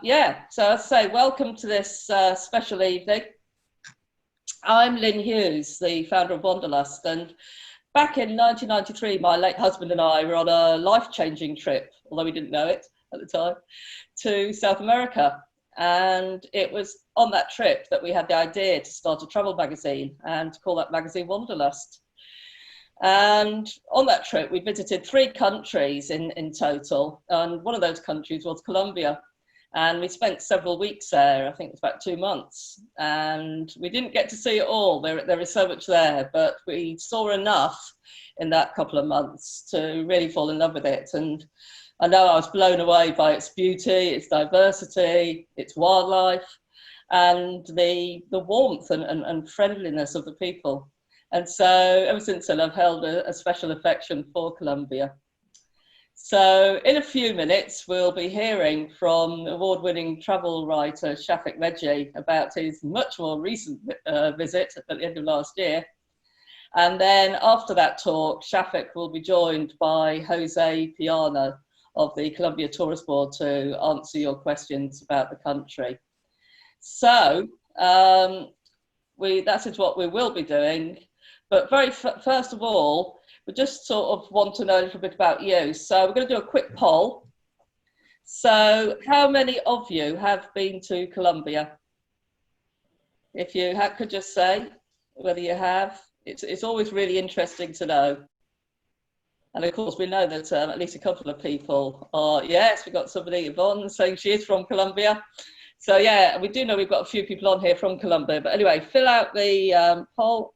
Yeah, so as I say, welcome to this special evening. I'm Lynn Hughes, the founder of Wanderlust, and back in 1993, my late husband and I were on a life-changing trip, although we didn't know it at the time, to South America. And it was on that trip that we had the idea to start a travel magazine and to call that magazine Wanderlust. And on that trip, we visited 3 countries in total, and one of those countries was Colombia. And we spent several weeks there. I think it was about 2 months, and we didn't get to see it all. There is so much there, but we saw enough in that couple of months to really fall in love with it. And I know I was blown away by its beauty, its diversity, its wildlife, and the warmth and friendliness of the people. And so ever since then, I've held a special affection for Colombia. So in a few minutes, we'll be hearing from award-winning travel writer Shafik Meghji about his much more recent visit at the end of last year. And then after that talk, Shafik will be joined by Jose Piano of the Colombia Tourist Board to answer your questions about the country. So that is what we will be doing. But first of all, we just sort of want to know a little bit about you. So we're going to do a quick poll. So how many of you have been to Colombia? If you could just say whether you have. It's always really interesting to know. And of course, we know that at least a couple of people are, yes, we've got somebody, Yvonne, saying she is from Colombia. So yeah, we do know we've got a few people on here from Colombia. But anyway, fill out the poll.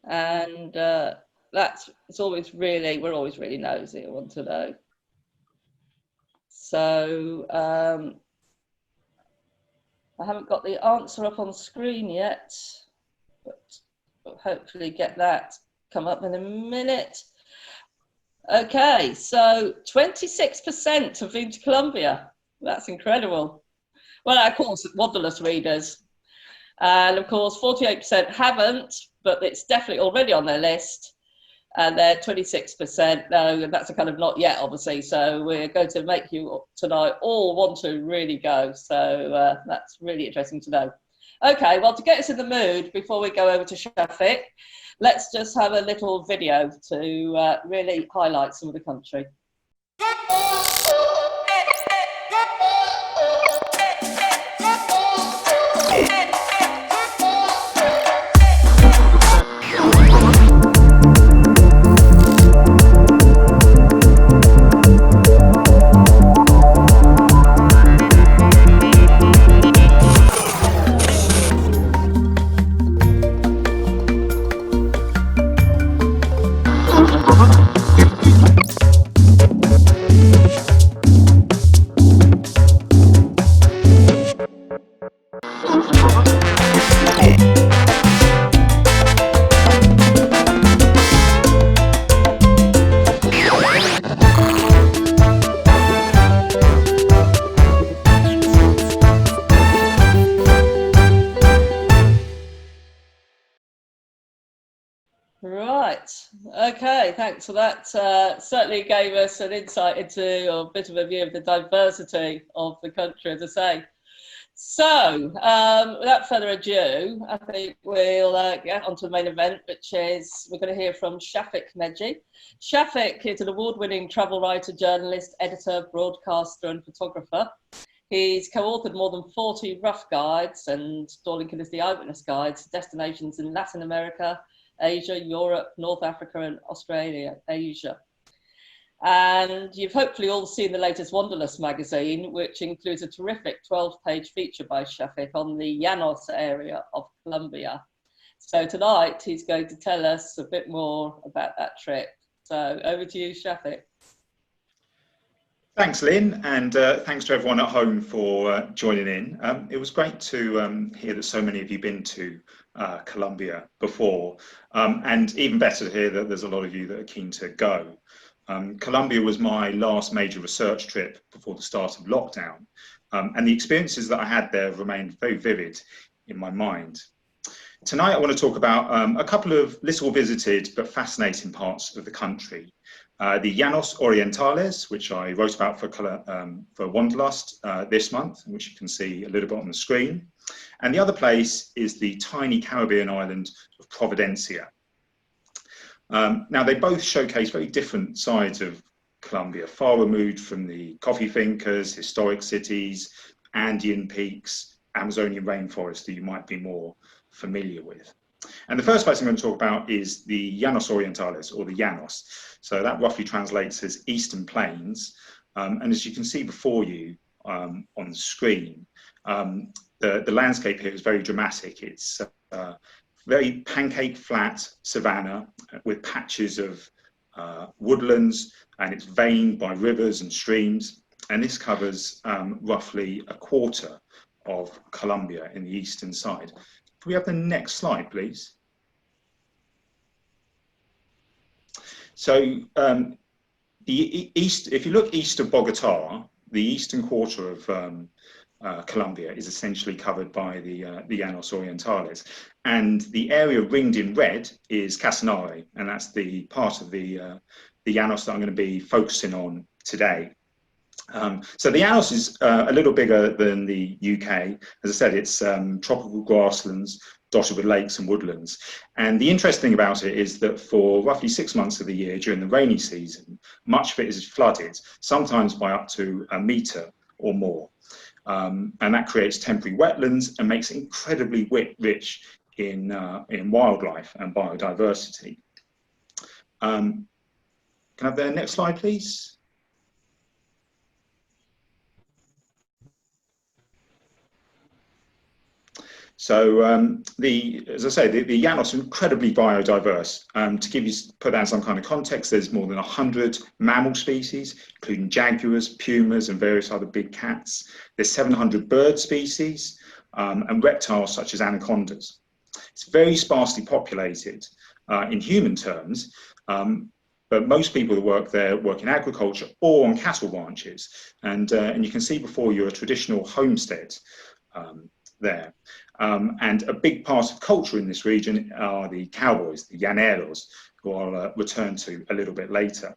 And it's always really, we're always really nosy. I want to know. So I haven't got the answer up on screen yet, but we'll hopefully get that come up in a minute. Okay, so 26% have been to Colombia. That's incredible. Well, of course, Wanderlust readers. And of course, 48% haven't, but it's definitely already on their list. And they're 26% no, and that's a kind of not yet, obviously. So we're going to make you tonight all want to really go. So that's really interesting to know. Okay, well, to get us in the mood, before we go over to Shafik, let's just have a little video to really highlight some of the country. Right, okay, thanks for that. Certainly gave us an insight into, or a bit of a view of the diversity of the country, as I say. So, without further ado, I think we'll get on to the main event, which is we're going to hear from Shafik Meghji. Shafik is an award-winning travel writer, journalist, editor, broadcaster, and photographer. He's co-authored more than 40 rough guides and Darlington is the eyewitness guides, destinations in Latin America, Asia, Europe, North Africa, and Australia, Asia. And you've hopefully all seen the latest Wanderlust magazine, which includes a terrific 12-page feature by Shafik on the Llanos area of Colombia. So tonight he's going to tell us a bit more about that trip. So over to you, Shafik. Thanks, Lynn, and thanks to everyone at home for joining in. It was great to hear that so many of you have been to Colombia before, and even better to hear that there's a lot of you that are keen to go. Colombia was my last major research trip before the start of lockdown, and the experiences that I had there remained very vivid in my mind. Tonight I want to talk about a couple of little visited but fascinating parts of the country. the Llanos Orientales, which I wrote about for Wanderlust this month, which you can see a little bit on the screen. And the other place is the tiny Caribbean island of Providencia. Now, they both showcase very different sides of Colombia, far removed from the coffee fincas, historic cities, Andean peaks, Amazonian rainforest that you might be more familiar with. And the first place I'm going to talk about is the Llanos Orientales, or the Llanos. So that roughly translates as Eastern Plains. And as you can see before you on the screen, the landscape here is very dramatic. It's very pancake flat savanna with patches of woodlands, and it's veined by rivers and streams. And this covers roughly a quarter of Colombia in the eastern side. Can we have the next slide, please? So if you look east of Bogota, the eastern quarter of Colombia is essentially covered by the Llanos Orientales. And the area ringed in red is Casanare, and that's the part of the Llanos that I'm going to be focusing on today. So the Llanos is a little bigger than the UK. As I said, it's tropical grasslands dotted with lakes and woodlands. And the interesting thing about it is that for roughly 6 months of the year during the rainy season, much of it is flooded, sometimes by up to a metre or more. And that creates temporary wetlands and makes it incredibly rich in wildlife and biodiversity. Can I have the next slide, please? So as I say, the Llanos are incredibly biodiverse. To put that in some kind of context, there's more than 100 mammal species, including jaguars, pumas, and various other big cats. There's 700 bird species and reptiles such as anacondas. It's very sparsely populated in human terms, but most people that work there work in agriculture or on cattle ranches. And you can see before you a traditional homestead there. And a big part of culture in this region are the cowboys, the llaneros, who I'll return to a little bit later.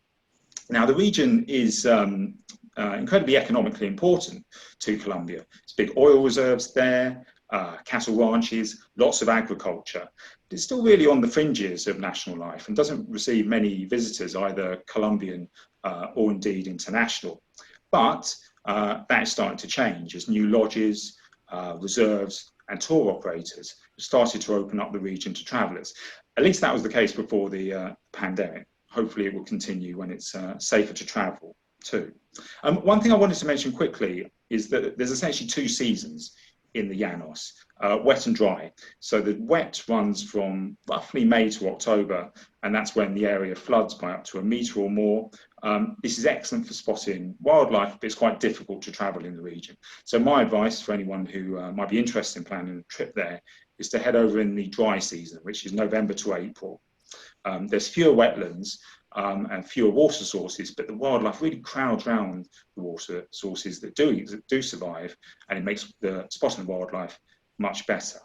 Now, the region is incredibly economically important to Colombia. There's big oil reserves there, cattle ranches, lots of agriculture. But it's still really on the fringes of national life and doesn't receive many visitors, either Colombian or indeed international. But that is starting to change as new lodges, reserves and tour operators started to open up the region to travellers. At least that was the case before the pandemic. Hopefully it will continue when it's safer to travel too. One thing I wanted to mention quickly is that there's essentially 2 seasons in the Llanos, wet and dry. So the wet runs from roughly May to October, and that's when the area floods by up to a metre or more. This is excellent for spotting wildlife, but it's quite difficult to travel in the region. So my advice for anyone who might be interested in planning a trip there is to head over in the dry season, which is November to April. There's fewer wetlands and fewer water sources, but the wildlife really crowds around the water sources that do survive, and it makes the spotting of wildlife much better.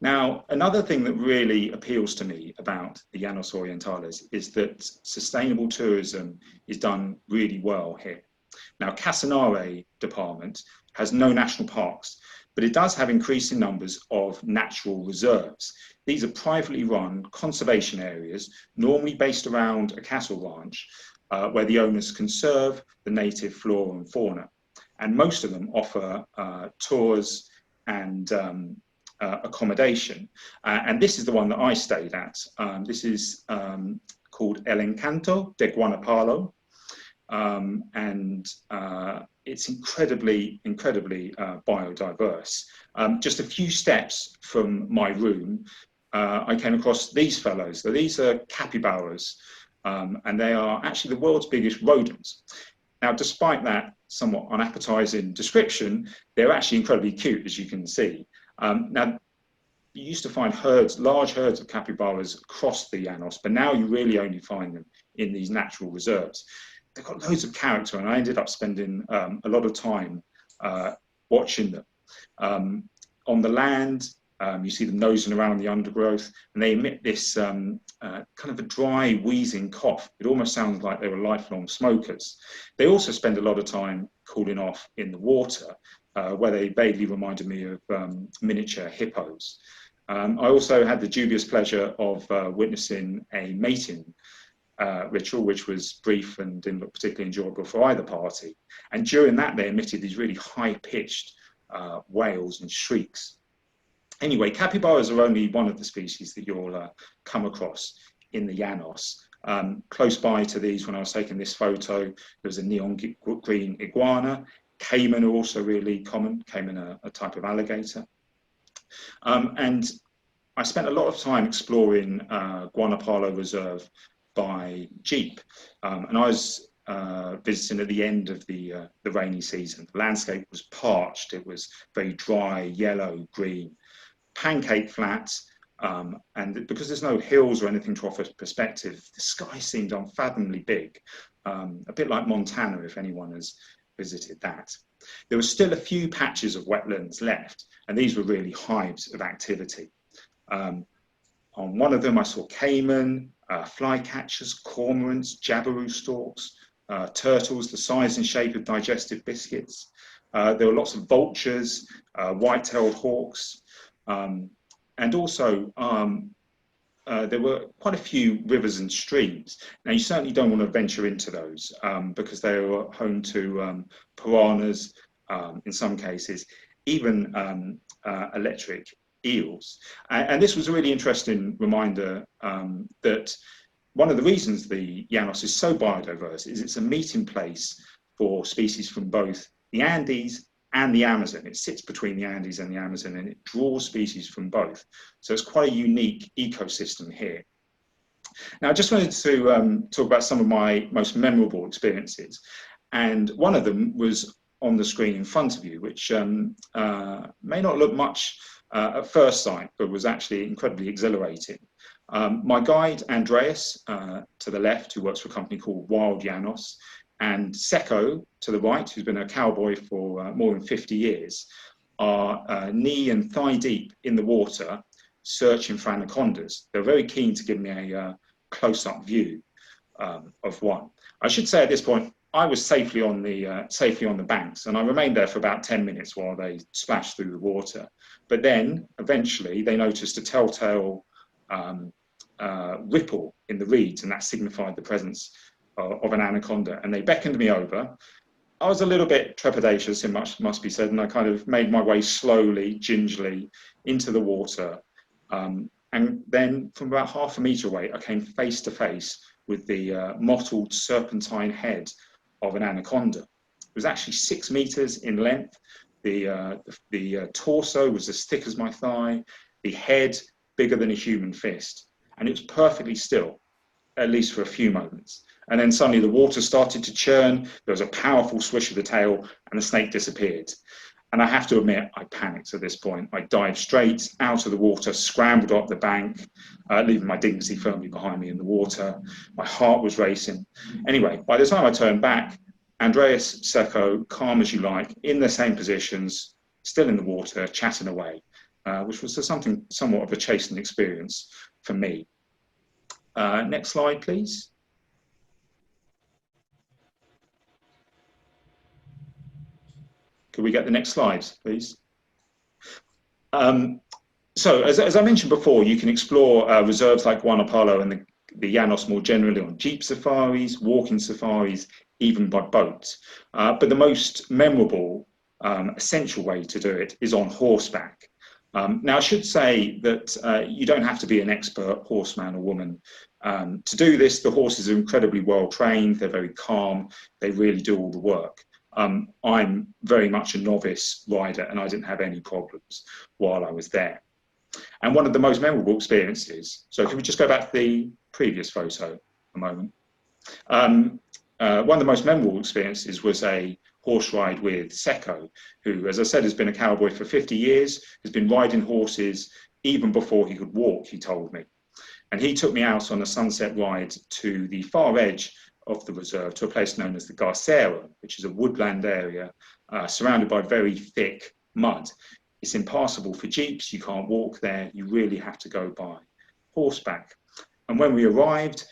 Now, another thing that really appeals to me about the Llanos Orientales is that sustainable tourism is done really well here. Now, Casanare department has no national parks, but it does have increasing numbers of natural reserves. These are privately run conservation areas, normally based around a cattle ranch, where the owners conserve the native flora and fauna. And most of them offer tours and accommodation. And this is the one that I stayed at. This is called El Encanto de Guanapalo. And it's incredibly biodiverse. Just a few steps from my room, I came across these fellows. So these are capybaras, and they are actually the world's biggest rodents. Now, despite that somewhat unappetizing description, they're actually incredibly cute, as you can see. Now, you used to find large herds of capybaras across the Llanos, but now you really only find them in these natural reserves. They've got loads of character, and I ended up spending a lot of time watching them. On the land, You see them nosing around the undergrowth, and they emit this kind of a dry, wheezing cough. It almost sounds like they were lifelong smokers. They also spend a lot of time cooling off in the water, where they vaguely reminded me of miniature hippos. I also had the dubious pleasure of witnessing a mating ritual, which was brief and didn't look particularly enjoyable for either party. And during that, they emitted these really high-pitched wails and shrieks. Anyway, capybaras are only one of the species that you'll come across in the Llanos. Close by to these, when I was taking this photo, there was a neon green iguana. Caiman are also really common, caiman a type of alligator. And I spent a lot of time exploring Guanapalo Reserve by jeep, and I was visiting at the end of the rainy season. The landscape was parched, it was very dry, yellow, green, pancake flats, and because there's no hills or anything to offer perspective, the sky seemed unfathomably big, a bit like Montana, if anyone has visited that. There were still a few patches of wetlands left, and these were really hives of activity. On one of them I saw caiman, flycatchers, cormorants, jabiru storks, turtles the size and shape of digestive biscuits. There were lots of vultures, white-tailed hawks, and also there were quite a few rivers and streams. Now, you certainly don't want to venture into those because they are home to piranhas, in some cases, even electric eels. And this was a really interesting reminder that one of the reasons the Llanos is so biodiverse is it's a meeting place for species from both the Andes and the Amazon. It sits between the Andes and the Amazon, and it draws species from both. So it's quite a unique ecosystem here. Now, I just wanted to talk about some of my most memorable experiences. And one of them was on the screen in front of you, which may not look much at first sight, but was actually incredibly exhilarating. My guide, Andreas, to the left, who works for a company called Wild Llanos, and Seco, to the right, who's been a cowboy for more than 50 years, are knee and thigh deep in the water, searching for anacondas. They're very keen to give me a close-up view of one. I should say at this point, I was safely on the banks, and I remained there for about 10 minutes while they splashed through the water. But then, eventually, they noticed a telltale ripple in the reeds, and that signified the presence of an anaconda. And they beckoned me over. I was a little bit trepidatious, it must be said, and I kind of made my way slowly, gingerly, into the water. And then, from about half a metre away, I came face to face with the mottled serpentine head of an anaconda. It was actually 6 meters in length. The torso was as thick as my thigh, the head bigger than a human fist, and it was perfectly still, at least for a few moments. And then suddenly the water started to churn, there was a powerful swish of the tail, and the snake disappeared. And I have to admit, I panicked at this point. I dived straight out of the water, scrambled up the bank, leaving my dignity firmly behind me in the water. My heart was racing. Anyway, by the time I turned back, Andreas, Seco, calm as you like, in the same positions, still in the water, chatting away, which was somewhat of a chastened experience for me. Next slide, please. Could we get the next slide, please? So, as I mentioned before, you can explore reserves like Guanapalo and the Llanos more generally on jeep safaris, walking safaris, even by boat. But the most memorable, essential way to do it is on horseback. Now, I should say that you don't have to be an expert horseman or woman to do this. The horses are incredibly well trained, they're very calm, they really do all the work. I'm very much a novice rider, and I didn't have any problems while I was there. And one of the most memorable experiences, so can we just go back to the previous photo a moment? One of the most memorable experiences was a horse ride with Seco, who, as I said, has been a cowboy for 50 years, has been riding horses even before he could walk, he told me. And he took me out on a sunset ride to the far edge of the reserve, to a place known as the Garcero, which is a woodland area surrounded by very thick mud. It's impassable for jeeps. You can't walk there. You really have to go by horseback. And when we arrived,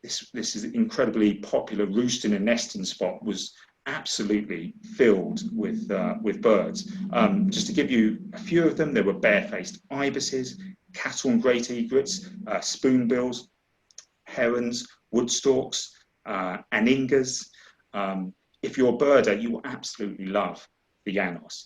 this is an incredibly popular roosting and nesting spot, was absolutely filled with birds. Just to give you a few of them, there were barefaced ibises, cattle and great egrets, spoonbills, herons, woodstorks, anhingas. If you're a birder, you will absolutely love the Llanos.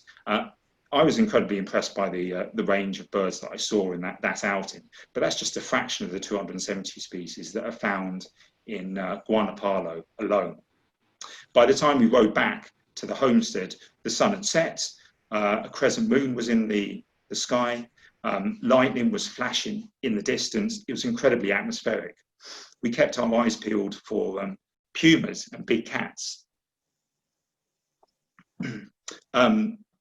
I was incredibly impressed by the range of birds that I saw in that outing, but that's just a fraction of the 270 species that are found in Guanapalo alone. By the time we rode back to the homestead, the sun had set, a crescent moon was in the sky, lightning was flashing in the distance. It was incredibly atmospheric. We kept our eyes peeled for pumas and big cats.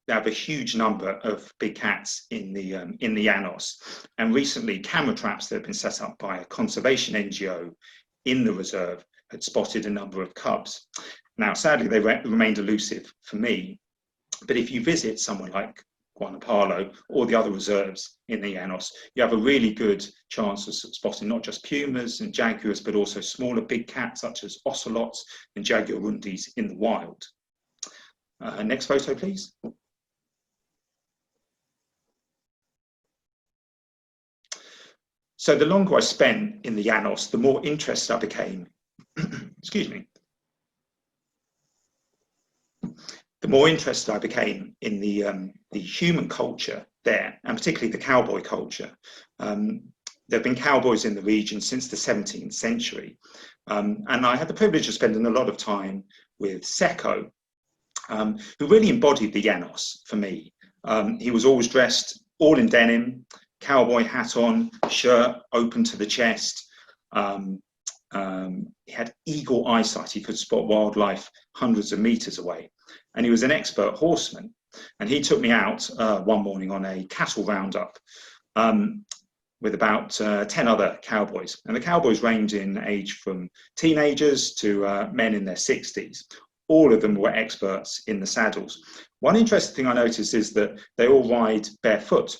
They have a huge number of big cats in the Llanos, and recently camera traps that have been set up by a conservation NGO in the reserve had spotted a number of cubs. Now, sadly, they remained elusive for me, but if you visit somewhere like Guanapalo or the other reserves in the Llanos, you have a really good chance of spotting not just pumas and jaguars, but also smaller big cats such as ocelots and jaguarundis in the wild. Next photo, please. So the longer I spent in the Llanos, the more interested I became, excuse me, the more interested I became in the human culture there, and particularly the cowboy culture. There have been cowboys in the region since the 17th century. And I had the privilege of spending a lot of time with Seco, who really embodied the Llanos for me. He was always dressed all in denim, cowboy hat on, shirt open to the chest. He had eagle eyesight. He could spot wildlife hundreds of meters away. And he was an expert horseman. And he took me out one morning on a cattle roundup with about 10 other cowboys. And the cowboys range in age from teenagers to men in their 60s. All of them were experts in the saddles. One interesting thing I noticed is that they all ride barefoot,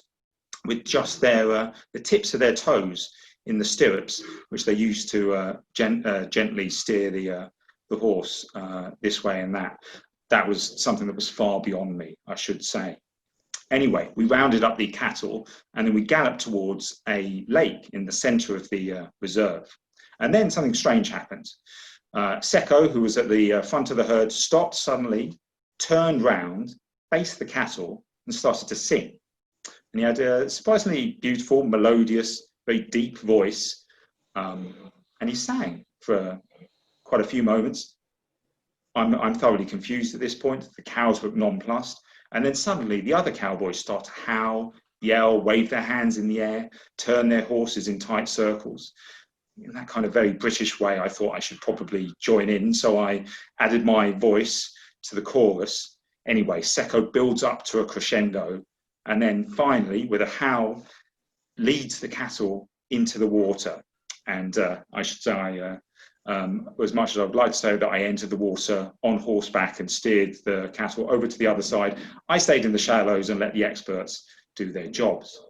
with just the tips of their toes in the stirrups, which they use to gently steer the horse this way and that. That was something that was far beyond me, I should say. Anyway, we rounded up the cattle and then we galloped towards a lake in the center of the reserve. And then something strange happened. Seco, who was at the front of the herd, stopped suddenly, turned round, faced the cattle and started to sing. And he had a surprisingly beautiful, melodious, very deep voice. And he sang for quite a few moments. I'm thoroughly confused at this point. The cows look nonplussed. And then suddenly the other cowboys start to howl, yell, wave their hands in the air, turn their horses in tight circles. In that kind of very British way, I thought I should probably join in. So I added my voice to the chorus. Anyway, Seco builds up to a crescendo. And then finally, with a howl, leads the cattle into the water. And I should say, as much as I would like to say that I entered the water on horseback and steered the cattle over to the other side, I stayed in the shallows and let the experts do their jobs.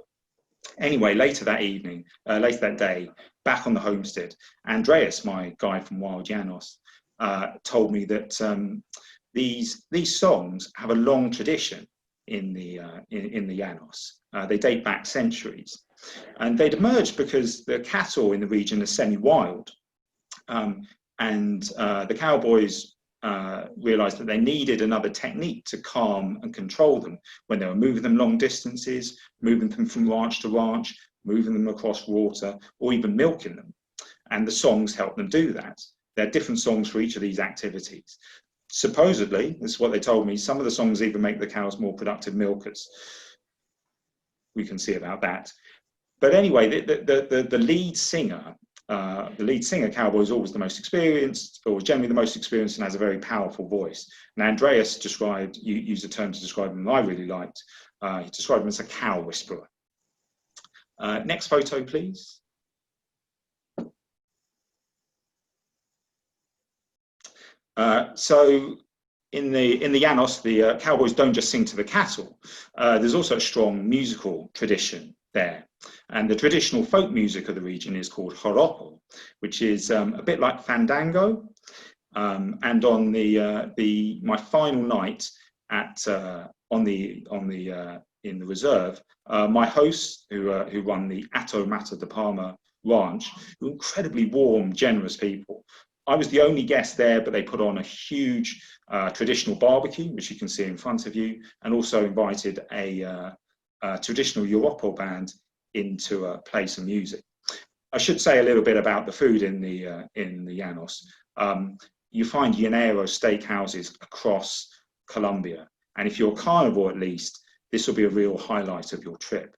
Anyway, later that day, back on the homestead, Andreas, my guide from Wild Llanos, told me that these songs have a long tradition in the Llanos. They date back centuries, and they'd emerged because the cattle in the region are semi-wild, and the cowboys realized that they needed another technique to calm and control them when they were moving them long distances, moving them from ranch to ranch, moving them across water, or even milking them. And the songs help them do that. There are different songs for each of these activities. Supposedly, this is what they told me, some of the songs even make the cows more productive milkers. We can see about that. But anyway, the lead singer cowboy is always the most experienced, or generally the most experienced, and has a very powerful voice. And Andreas used a term to describe him that I really liked. He described him as a cow whisperer. Next photo, please. So in the Llanos, the cowboys don't just sing to the cattle. There's also a strong musical tradition there. And the traditional folk music of the region is called joropo, which is a bit like fandango. And on my final night in the reserve, my hosts who run the Ato Mata de Palma ranch, were incredibly warm, generous people. I was the only guest there, but they put on a huge traditional barbecue, which you can see in front of you, and also invited a traditional joropo band in to play some music. I should say a little bit about the food in the Llanos. You find llanero steakhouses across Colombia, and if you're a carnivore at least, this will be a real highlight of your trip.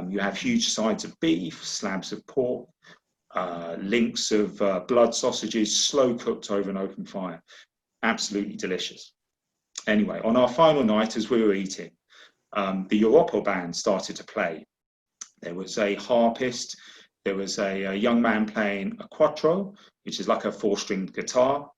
You have huge sides of beef, slabs of pork, links of blood sausages, slow cooked over an open fire. Absolutely delicious. Anyway, on our final night, as we were eating, the joropo band started to play. There was a harpist, there was a young man playing a cuatro, which is like a 4-stringed guitar,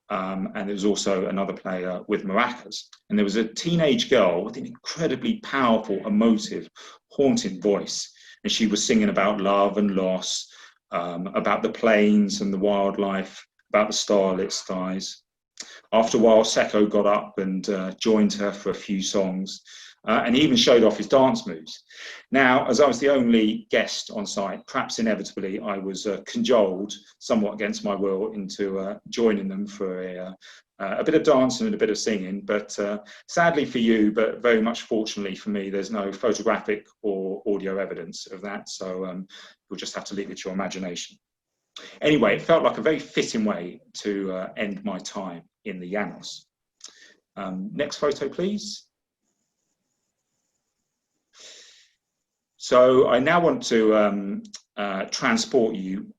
and there was also another player with maracas. And there was a teenage girl with an incredibly powerful, emotive, haunting voice. And she was singing about love and loss, about the plains and the wildlife, about the starlit skies. After a while, Seko got up and joined her for a few songs, and he even showed off his dance moves. Now, as I was the only guest on site, perhaps inevitably I was cajoled, somewhat against my will, into joining them for a bit of dancing and a bit of singing. But sadly for you, but very much fortunately for me, there's no photographic or audio evidence of that. So you'll just have to leave it to your imagination. Anyway, it felt like a very fitting way to end my time in the Llanos. Next photo, please. So I now want to transport you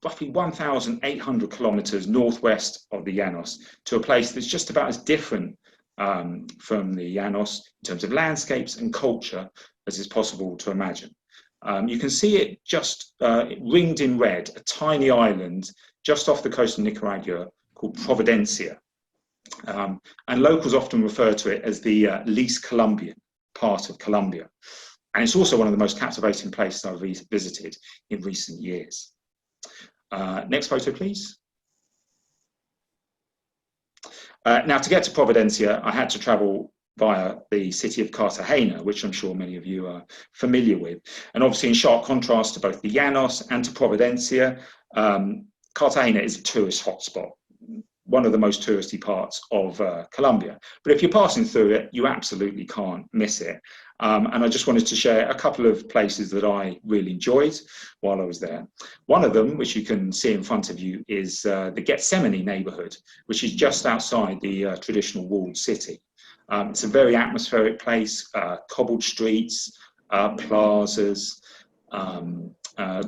roughly 1,800 kilometers northwest of the Llanos to a place that's just about as different from the Llanos in terms of landscapes and culture as is possible to imagine. You can see it just ringed in red, a tiny island just off the coast of Nicaragua called Providencia. And locals often refer to it as the least Colombian part of Colombia. And it's also one of the most captivating places I've visited in recent years. Next photo, please. Now, to get to Providencia, I had to travel via the city of Cartagena, which I'm sure many of you are familiar with. And obviously, in sharp contrast to both the Llanos and to Providencia, Cartagena is a tourist hotspot, one of the most touristy parts of Colombia. But if you're passing through it, you absolutely can't miss it. And I just wanted to share a couple of places that I really enjoyed while I was there. One of them, which you can see in front of you, is the Gethsemane neighborhood, which is just outside the traditional walled city. It's a very atmospheric place, cobbled streets, plazas,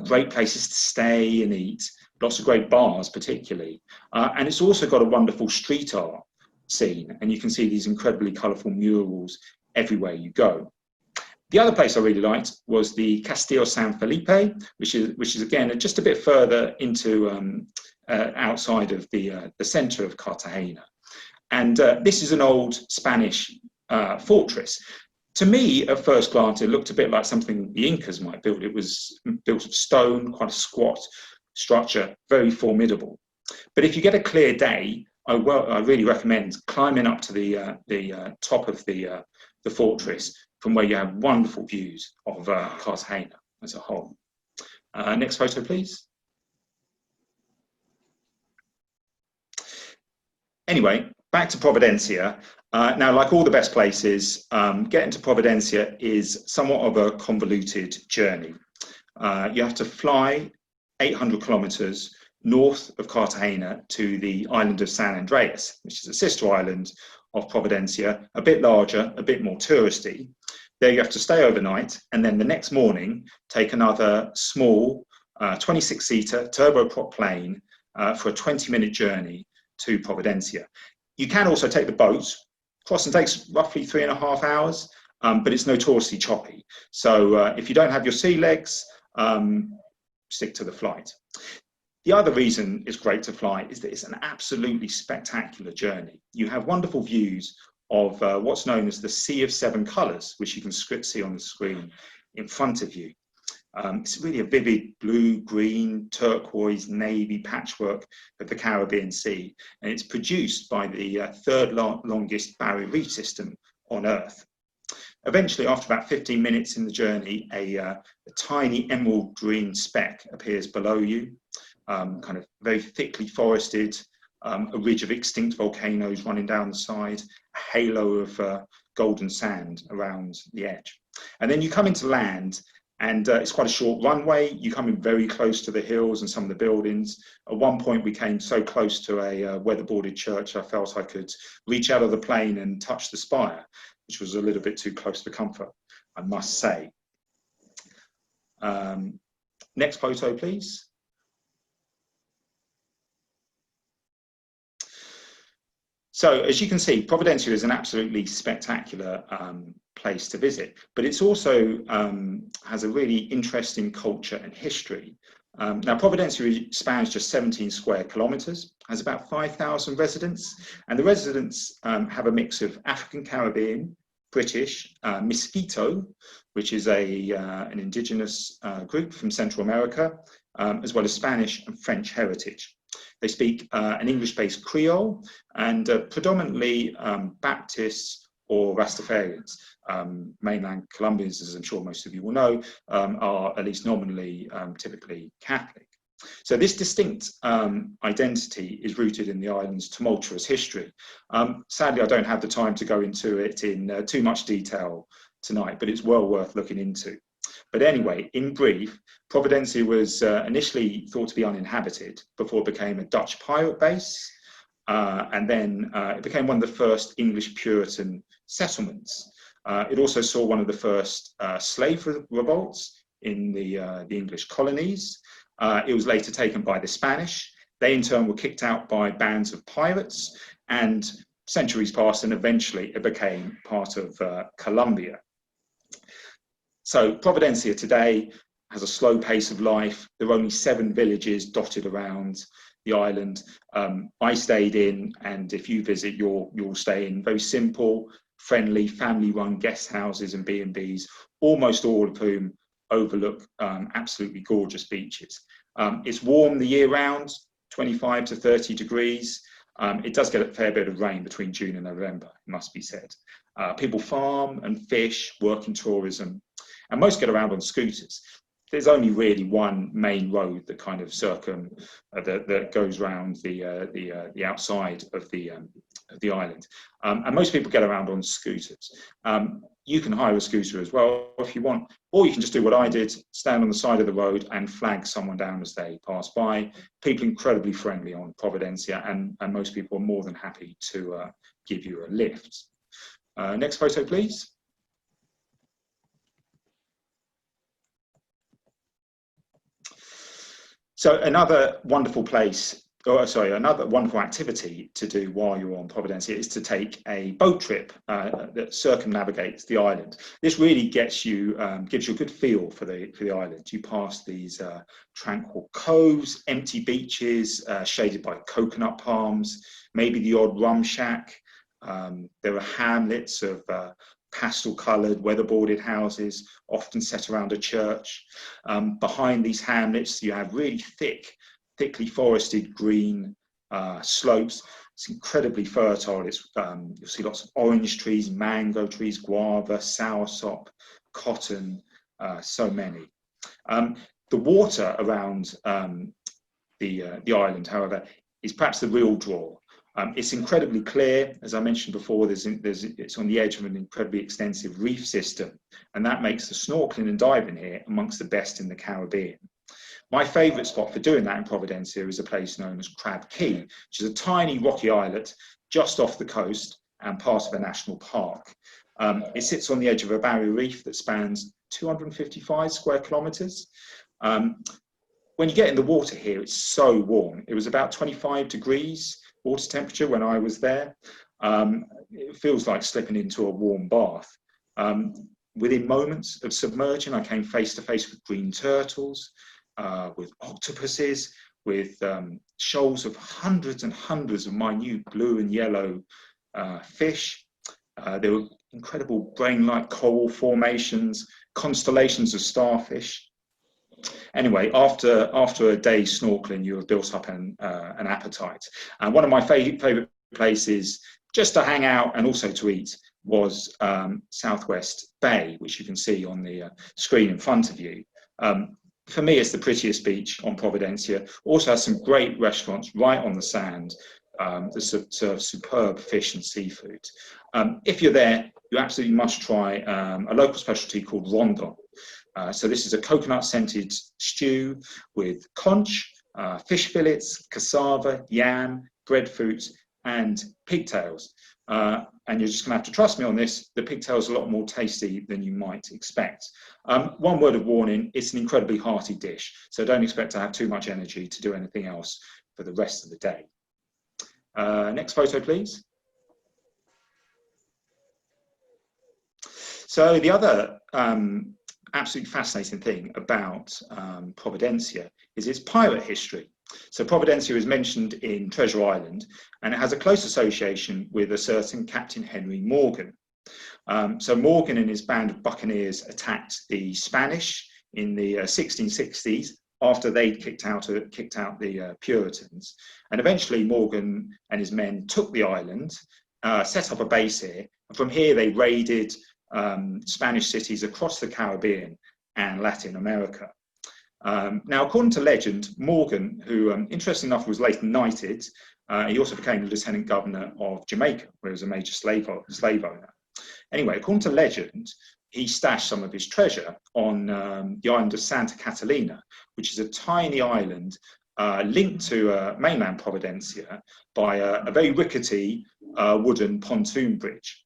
great places to stay and eat, lots of great bars particularly. And it's also got a wonderful street art scene, and you can see these incredibly colourful murals everywhere you go. The other place I really liked was the Castillo San Felipe, which is again just a bit further into outside of the centre of Cartagena. And this is an old Spanish fortress. To me, at first glance, it looked a bit like something the Incas might build. It was built of stone, quite a squat structure, very formidable. But if you get a clear day, I really recommend climbing up to the top of the fortress, from where you have wonderful views of Cartagena as a whole. Next photo, please. Anyway, back to Providencia. Now, like all the best places, getting to Providencia is somewhat of a convoluted journey. You have to fly 800 kilometers north of Cartagena to the island of San Andreas, which is a sister island of Providencia, a bit larger, a bit more touristy. There you have to stay overnight, and then the next morning take another small 26-seater turboprop plane for a 20-minute journey to Providencia. You can also take the boat. Crossing takes roughly 3.5 hours, but it's notoriously choppy. So if you don't have your sea legs, stick to the flight. The other reason it's great to fly is that it's an absolutely spectacular journey. You have wonderful views of what's known as the Sea of Seven Colours, which you can see on the screen in front of you. It's really a vivid blue, green, turquoise, navy patchwork of the Caribbean Sea, and it's produced by the third longest barrier reef system on Earth. Eventually, after about 15 minutes in the journey, a tiny emerald green speck appears below you, kind of very thickly forested, a ridge of extinct volcanoes running down the side, a halo of golden sand around the edge. And then you come into land, and it's quite a short runway. You come in very close to the hills and some of the buildings. At one point, we came so close to a weatherboarded church, I felt I could reach out of the plane and touch the spire, which was a little bit too close for comfort, I must say. Next photo, please. So as you can see, Providencia is an absolutely spectacular place to visit, but it's also has a really interesting culture and history. Now, Providencia spans just 17 square kilometers, has about 5,000 residents, and the residents have a mix of African Caribbean, British, Mosquito, which is an indigenous group from Central America, as well as Spanish and French heritage. They speak an English-based Creole and predominantly Baptists or Rastafarians. Mainland Colombians, as I'm sure most of you will know, are at least nominally typically Catholic. So this distinct identity is rooted in the island's tumultuous history. Sadly, I don't have the time to go into it in too much detail tonight, but it's well worth looking into. But anyway, in brief, Providencia was initially thought to be uninhabited before it became a Dutch pirate base, and then it became one of the first English Puritan settlements. It also saw one of the first slave revolts in the English colonies. It was later taken by the Spanish. They in turn were kicked out by bands of pirates, and centuries passed and eventually it became part of Colombia. So Providencia today has a slow pace of life. There are only 7 villages dotted around the island. I stayed in, and if you visit, you'll stay in very simple, friendly, family-run guest houses and B&Bs, almost all of whom overlook absolutely gorgeous beaches. It's warm the year round, 25 to 30 degrees. It does get a fair bit of rain between June and November, it must be said. People farm and fish, work in tourism, and most get around on scooters. There's only really one main road that kind of that goes around the outside of the island, and most people get around on scooters. You can hire a scooter as well if you want, or you can just do what I did: stand on the side of the road and flag someone down as they pass by. People are incredibly friendly on Providencia, and most people are more than happy to give you a lift. Next photo, please. So another wonderful place, another wonderful activity to do while you're on Providencia is to take a boat trip that circumnavigates the island. This really gives you a good feel for the island. You pass these tranquil coves, empty beaches shaded by coconut palms, maybe the odd rum shack. There are hamlets of pastel-coloured, weatherboarded houses, often set around a church. Behind these hamlets, you have really thickly forested green slopes. It's incredibly fertile. You'll see lots of orange trees, mango trees, guava, soursop, cotton, so many. The water around the island, however, is perhaps the real draw. It's incredibly clear. As I mentioned before, it's on the edge of an incredibly extensive reef system, and that makes the snorkeling and diving here amongst the best in the Caribbean. My favourite spot for doing that in Providencia is a place known as Crab Key, which is a tiny rocky islet just off the coast and part of a national park. It sits on the edge of a barrier reef that spans 255 square kilometres. When you get in the water here, it's so warm. It was about 25 degrees water temperature when I was there. It feels like slipping into a warm bath. Within moments of submerging, I came face to face with green turtles, with octopuses, with shoals of hundreds and hundreds of minute blue and yellow fish. There were incredible brain-like coral formations, constellations of starfish. Anyway, after a day snorkeling, you have built up an appetite. And one of my favorite places just to hang out and also to eat was Southwest Bay, which you can see on the screen in front of you. For me, it's the prettiest beach on Providencia. Also has some great restaurants right on the sand that serve superb fish and seafood. If you're there, you absolutely must try a local specialty called rondon. So this is a coconut-scented stew with conch, fish fillets, cassava, yam, breadfruit, and pigtails. And you're just going to have to trust me on this. The pigtails are a lot more tasty than you might expect. One word of warning, it's an incredibly hearty dish, so don't expect to have too much energy to do anything else for the rest of the day. Next photo, please. So the other absolutely fascinating thing about Providencia is its pirate history. So Providencia is mentioned in Treasure Island, and it has a close association with a certain Captain Henry Morgan. So Morgan and his band of buccaneers attacked the Spanish in the 1660s after they'd kicked out the Puritans. And eventually Morgan and his men took the island, set up a base here, and from here they raided Spanish cities across the Caribbean and Latin America. Now, according to legend, Morgan, who interestingly enough was later knighted, he also became the Lieutenant Governor of Jamaica, where he was a major slave owner. Anyway, according to legend, he stashed some of his treasure on the island of Santa Catalina, which is a tiny island linked to mainland Providencia by a very rickety wooden pontoon bridge.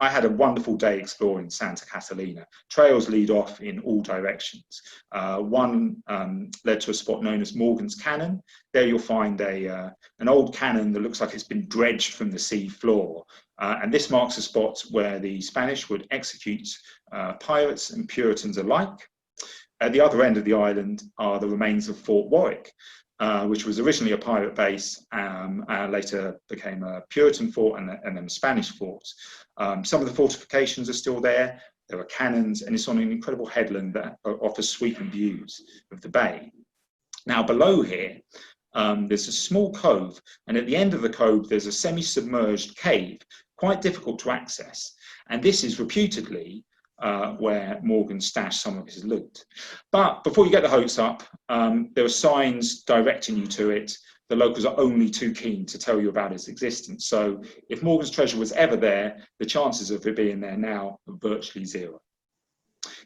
I had a wonderful day exploring Santa Catalina. Trails lead off in all directions. One led to a spot known as Morgan's Cannon. There you'll find an old cannon that looks like it's been dredged from the sea floor. And this marks a spot where the Spanish would execute pirates and Puritans alike. At the other end of the island are the remains of Fort Warwick, which was originally a pirate base, later became a Puritan fort and then a Spanish fort. Some of the fortifications are still there. There are cannons, and it's on an incredible headland that offers sweeping views of the bay. Now, below here, there's a small cove, and at the end of the cove, there's a semi-submerged cave, quite difficult to access. And this is reputedly where Morgan stashed some of his loot. But before you get the hopes up, there are signs directing you to it. The locals are only too keen to tell you about its existence. So if Morgan's treasure was ever there, the chances of it being there now are virtually zero.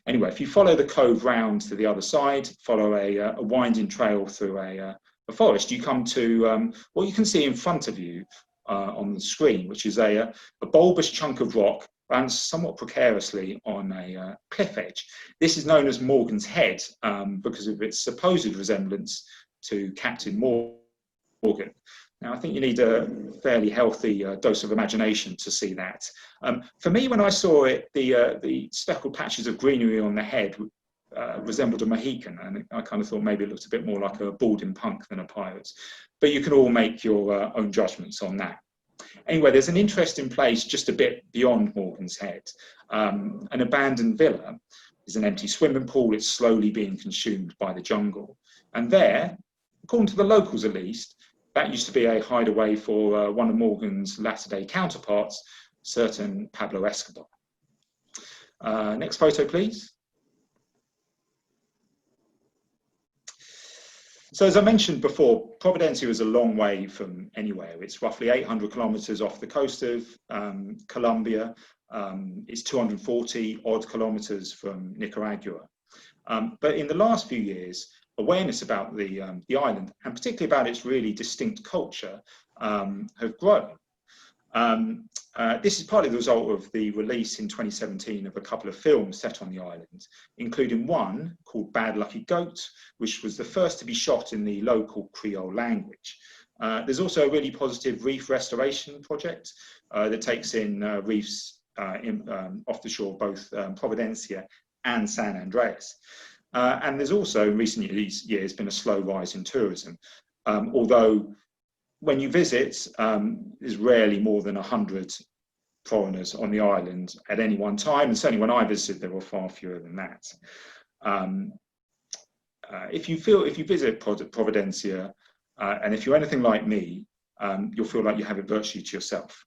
Anyway, if you follow the cove round to the other side, follow a winding trail through a forest, you come to what you can see in front of you on the screen, which is a bulbous chunk of rock and somewhat precariously on a cliff edge. This is known as Morgan's Head because of its supposed resemblance to Captain Morgan. Now, I think you need a fairly healthy dose of imagination to see that. For me, when I saw it, the speckled patches of greenery on the head resembled a Mohican, and I kind of thought maybe it looked a bit more like a balding punk than a pirate. But you can all make your own judgments on that. Anyway, there's an interesting place just a bit beyond Morgan's Head. An abandoned villa is an empty swimming pool. It's slowly being consumed by the jungle. And there, according to the locals at least, that used to be a hideaway for one of Morgan's latter-day counterparts, certain Pablo Escobar. Next photo, please. So as I mentioned before, Providencia is a long way from anywhere. It's roughly 800 kilometers off the coast of Colombia. It's 240 odd kilometers from Nicaragua. But in the last few years, awareness about the island, and particularly about its really distinct culture, have grown. This is partly the result of the release in 2017 of a couple of films set on the island, including one called Bad Lucky Goat, which was the first to be shot in the local Creole language. There's also a really positive reef restoration project that takes in reefs off the shore, both Providencia and San Andreas. And there's also in recent years been a slow rise in tourism, although when you visit, there's rarely more than 100 foreigners on the island at any one time, and certainly when I visited, there were far fewer than that. If you visit Providencia, and if you're anything like me, you'll feel like you have it virtually to yourself.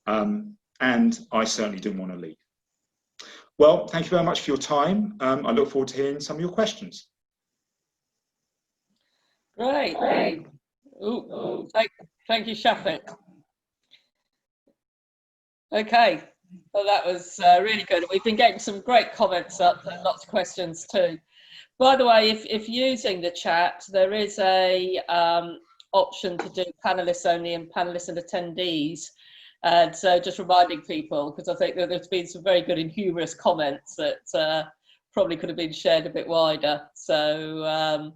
And I certainly didn't want to leave. Well, thank you very much for your time. I look forward to hearing some of your questions. Great. Ooh, thank you, Shafik. Okay, well, that was really good. We've been getting some great comments up and lots of questions too. By the way, if using the chat, there is a option to do panelists only and panelists and attendees. And so just reminding people, because I think that there's been some very good and humorous comments that probably could have been shared a bit wider. So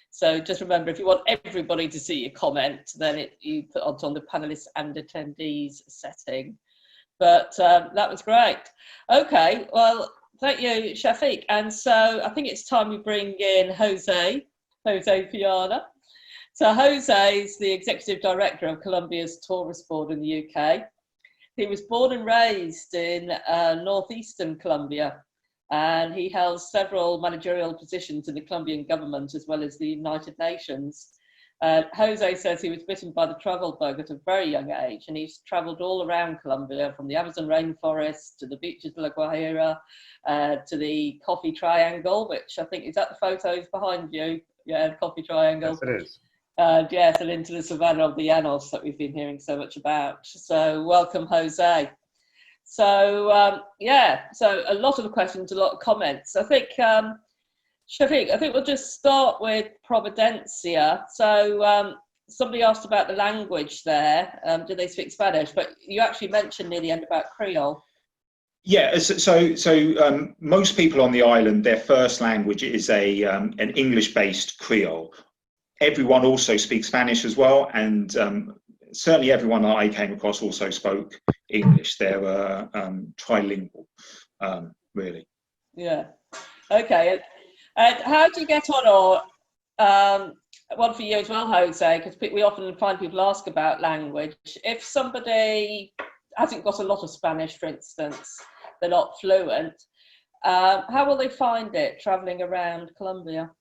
so just remember, if you want everybody to see your comment, then you put on the panelists and attendees setting. But that was great. Okay, well, thank you, Shafik. And so I think it's time we bring in Jose Piana. So Jose is the Executive Director of Colombia's Tourist Board in the UK. He was born and raised in northeastern Colombia, and he held several managerial positions in the Colombian government as well as the United Nations. Jose says he was bitten by the travel bug at a very young age, and he's travelled all around Colombia, from the Amazon rainforest to the beaches of La Guajira, to the Coffee Triangle, which I think is that the photos behind you. Yeah, the Coffee Triangle. Yes, it is. Yes, and into the savannah of the Llanos that we've been hearing so much about. So welcome, Jose. So yeah, so a lot of the questions, a lot of comments. I think, Shafik, I think we'll just start with Providencia. So somebody asked about the language there. Do they speak Spanish? But you actually mentioned near the end about Creole. Yeah, so most people on the island, their first language is an English-based Creole. Everyone also speaks Spanish as well, and certainly everyone that I came across also spoke English. They're trilingual, really. Yeah. Okay. How do you get on, or one for you as well, Jose, because we often find people ask about language. If somebody hasn't got a lot of Spanish, for instance, they're not fluent, how will they find it traveling around Colombia?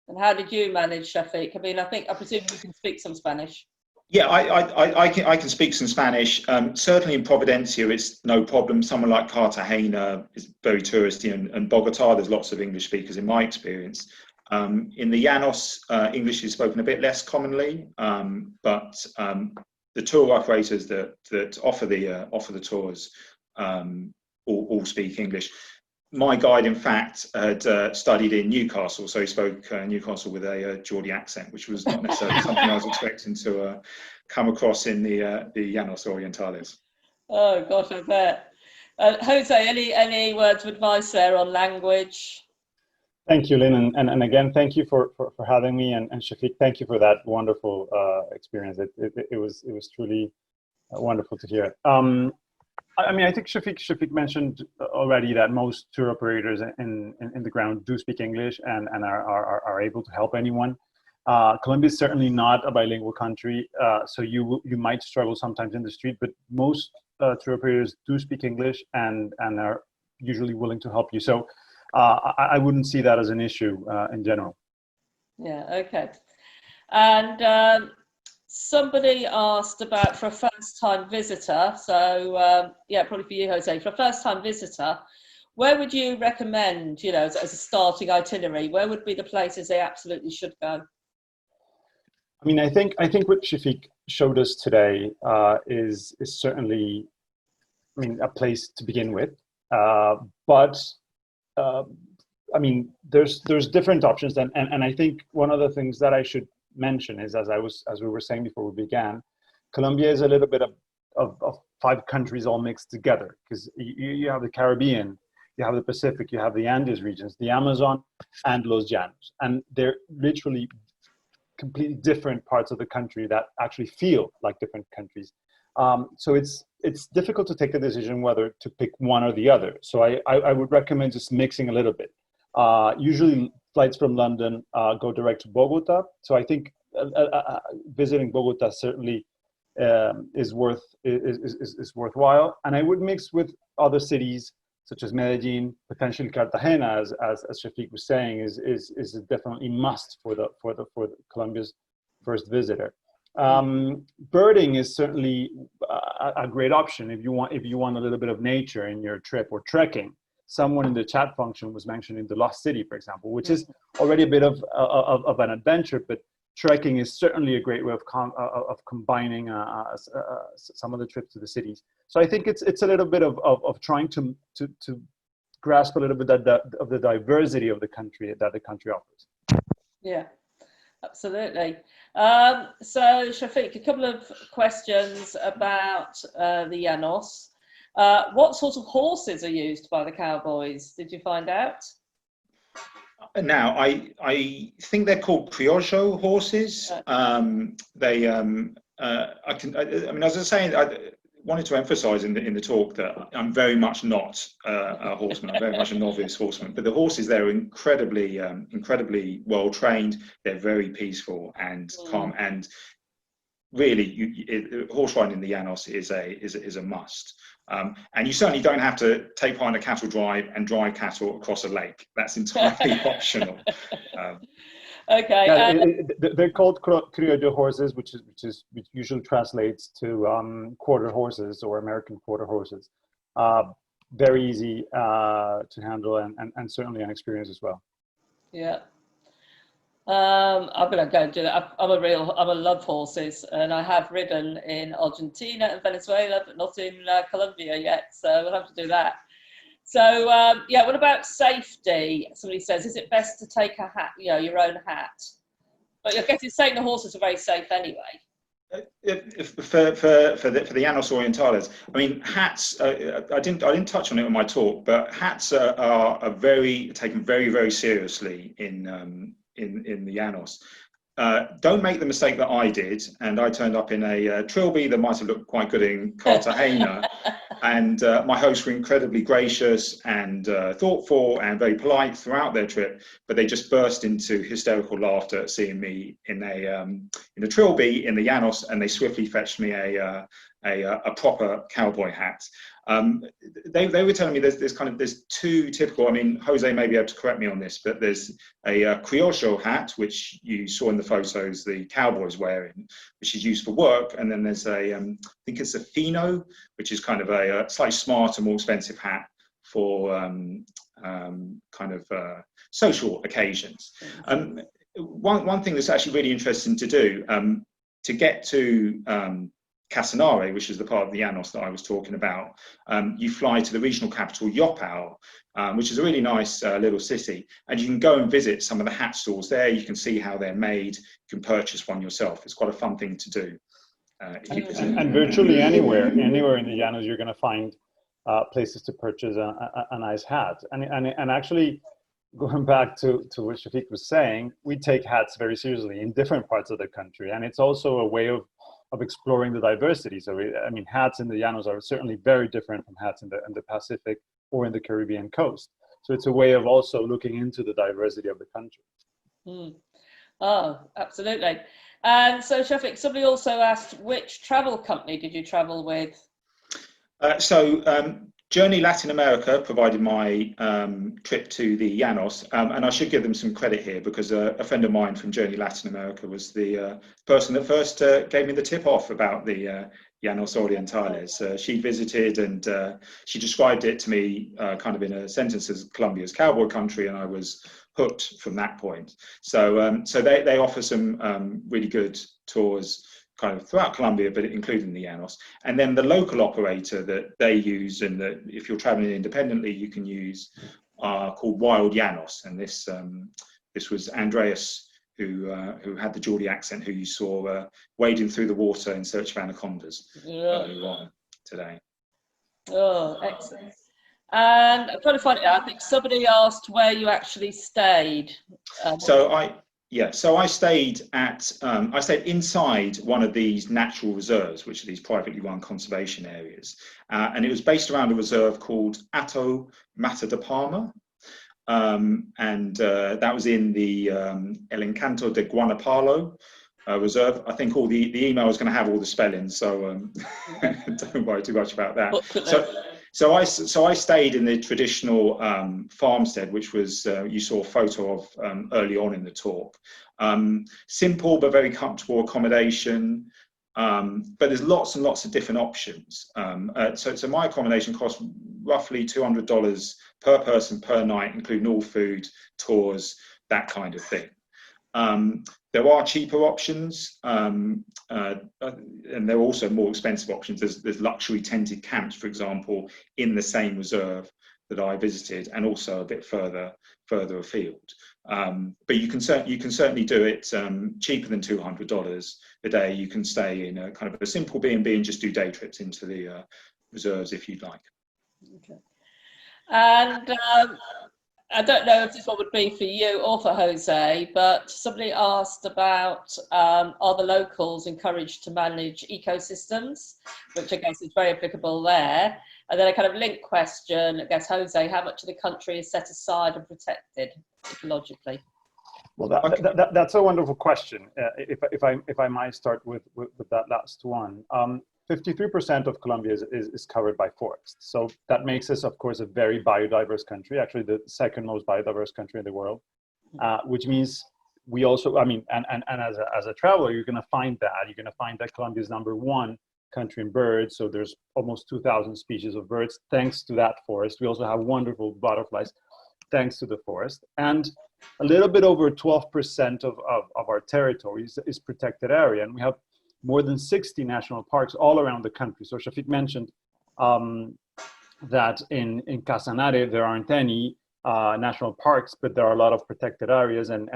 And how did you manage, Shafik? I mean, I presume you can speak some Spanish. Yeah, I can speak some Spanish. Certainly in Providencia, it's no problem. Someone like Cartagena is very touristy, and Bogota, there's lots of English speakers in my experience. In the Llanos, English is spoken a bit less commonly, but the tour operators that offer the tours all speak English. My guide, in fact, had studied in Newcastle, so he spoke Newcastle with a Geordie accent, which was not necessarily something I was expecting to come across in the Llanos Orientales. Oh gosh, I bet. Jose, any words of advice there on language? Thank you, Lynn, and again, thank you for having me, and Shafik, thank you for that wonderful experience. It was truly wonderful to hear. I mean, I think Shafik mentioned already that most tour operators in the ground do speak English and are able to help anyone. Colombia is certainly not a bilingual country, so you might struggle sometimes in the street, but most tour operators do speak English and are usually willing to help you. So I wouldn't see that as an issue in general. Yeah, okay. And somebody asked about, for a first-time visitor, so yeah, probably for you, Jose, for a first-time visitor, where would you recommend, you know, as a starting itinerary, where would be the places they absolutely should go? I mean, I think what Shafik showed us today is certainly, I mean, a place to begin with, but I mean, there's different options, and I think one of the things that I should mention is, as we were saying before we began, Colombia is a little bit of 5 countries all mixed together, because you have the Caribbean, you have the Pacific, you have the Andes regions, the Amazon, and Los Llanos, and they're literally completely different parts of the country that actually feel like different countries. So it's difficult to take a decision whether to pick one or the other. So I would recommend just mixing a little bit. Usually flights from London go direct to Bogota. So I think visiting Bogota certainly is worthwhile. And I would mix with other cities such as Medellin, potentially Cartagena, as Shafik was saying, is definitely must for the Colombia's first visitor. Birding is certainly a great option if you want a little bit of nature in your trip, or trekking. Someone in the chat function was mentioning the Lost City, for example, which is already a bit of an adventure, but trekking is certainly a great way of combining some of the trips to the cities. So I think it's a little bit of trying to grasp a little bit of the diversity of the country that the country offers. Yeah, absolutely. So Shafik, a couple of questions about the Llanos. What sort of horses are used by the cowboys? Did you find out? Now, I think they're called criollo horses. I mean, as I was saying, I wanted to emphasize in the talk that I'm very much not a horseman. I'm very much a novice horseman. But the horses there are incredibly well trained. They're very peaceful and calm. And really, horse riding in the Llanos is a must. And you certainly don't have to take part in a cattle drive and drive cattle across a lake. That's entirely optional. Okay. Yeah, they're called criollo horses, which usually translates to quarter horses or American quarter horses. Very easy to handle and certainly an experience as well. Yeah. I'm gonna go and do that. I love horses, and I have ridden in Argentina and Venezuela, but not in Colombia yet. So we'll have to do that. So yeah, what about safety? Somebody says, is it best to take a hat, your own hat? But I guess it's saying the horses are very safe anyway. For the Llanos Orientales, I mean, hats. I didn't touch on it in my talk, but hats are taken very, very seriously in the Llanos. Don't make the mistake that I did, and I turned up in a trilby that might have looked quite good in Cartagena, and my hosts were incredibly gracious and thoughtful and very polite throughout their trip, but they just burst into hysterical laughter at seeing me in a trilby in the Llanos, and they swiftly fetched me a proper cowboy hat. They were telling me there's two typical. I mean, Jose may be able to correct me on this, but there's a criollo hat, which you saw in the photos the cowboys wearing, which is used for work, and then there's I think it's a fino, which is kind of a slightly smarter, more expensive hat for social occasions. One thing that's actually really interesting to do to get to Casanare, which is the part of the Llanos that I was talking about, you fly to the regional capital, Yopal, which is a really nice little city, and you can go and visit some of the hat stores there. You can see how they're made. You can purchase one yourself. It's quite a fun thing to do. And virtually anywhere in the Llanos, you're going to find places to purchase a nice hat. And actually, going back to what Shafik was saying, we take hats very seriously in different parts of the country, and it's also a way of exploring the diversity. So I mean, hats in the Llanos are certainly very different from hats in the Pacific or in the Caribbean coast. So it's a way of also looking into the diversity of the country. Oh, absolutely. And so Shafik, somebody also asked, which travel company did you travel with? Journey Latin America provided my trip to the Llanos, and I should give them some credit here because a friend of mine from Journey Latin America was the person that first gave me the tip off about the Llanos Orientales. She visited and she described it to me kind of in a sentence as Colombia's cowboy country, and I was hooked from that point. So they offer some really good tours kind of throughout Colombia, but including the Llanos. And then the local operator that they use, and that if you're traveling independently, you can use, called Wild Llanos. And this was Andreas, who had the Geordie accent, who you saw wading through the water in search of anacondas earlier on today. Oh, excellent. And I'm trying to find it out. I think somebody asked where you actually stayed. So I stayed inside one of these natural reserves, which are these privately run conservation areas, and it was based around a reserve called Hato Mata de Palma. and that was in the El Encanto de Guanapalo reserve. I think all the email is going to have all the spellings, so don't worry too much about that. So I stayed in the traditional farmstead, which was you saw a photo of early on in the talk. Simple but very comfortable accommodation, but there's lots and lots of different options. So my accommodation cost roughly $200 per person per night, including all food, tours, that kind of thing. There are cheaper options, and there are also more expensive options. There's luxury tented camps, for example, in the same reserve that I visited, and also a bit further afield. But you can certainly do it cheaper than $200 a day. You can stay in a kind of a simple B&B and just do day trips into the reserves if you'd like. Okay. And I don't know if this one would be for you or for Jose, but somebody asked about are the locals encouraged to manage ecosystems, which I guess is very applicable there. And then a kind of linked question, I guess, Jose, how much of the country is set aside and protected ecologically? Well, that's a wonderful question. If I might start with that last one. 53% of Colombia is covered by forests. So that makes us, of course, a very biodiverse country, actually the second most biodiverse country in the world, which means we also, I mean, and as a traveler, you're gonna find that Colombia is #1 country in birds. So there's almost 2,000 species of birds, thanks to that forest. We also have wonderful butterflies, thanks to the forest. And a little bit over 12% of our territory is protected area. And we have more than 60 national parks all around the country. So Shafik mentioned that in Casanare, there aren't any national parks, but there are a lot of protected areas and